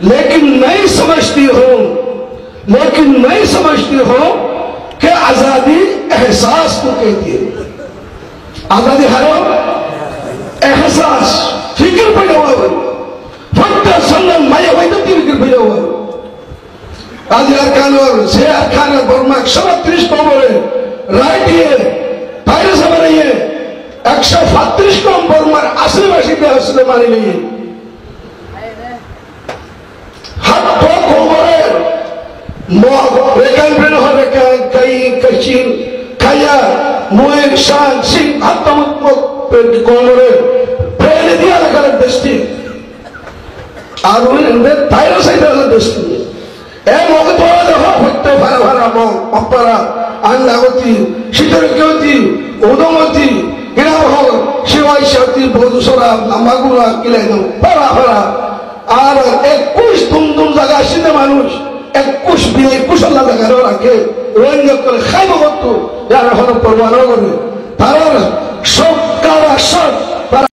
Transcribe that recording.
लेकिन नहीं समझती हो कि आजादी एहसास को कहती है। आजादी हरो एहसास फिक्र पैदा हुआ फक्त संगम माया वैद्य फिक्र पैदा हुआ। आज खान से खान बर्मा 130 নম্বরে রাইটিয়ে বাইরে সবাই নিয়ে 135 নম্বর বর্মার আশেপাশে আসলে মারি নিয়ে হাত পা কোমরে রেখান বের হবে কাই কচিন খায়া মুয়ের শান সিং হাতমত কোমরে প্রেরণে দিয়া লাগার দৃষ্টি আর ওই তাইরা সাইডা দৃষ্টি এ মগ তোরা দেখো হইতে ভাড়া ভাড়া মগ অপরা আন্দাগতি শীতরকতি ওদমতি কিনা হল শিবাই শক্তি বধুসরা নামাগুলা কিলাইনো ভাড়া ভাড়া আর 21 দুমদুম জায়গা আসিতে মানুষ 21 জায়গা রাখে রোহিঙ্গা করে খাইব করতো যারা হলো পরোয়া না করে তারা সব কারা সব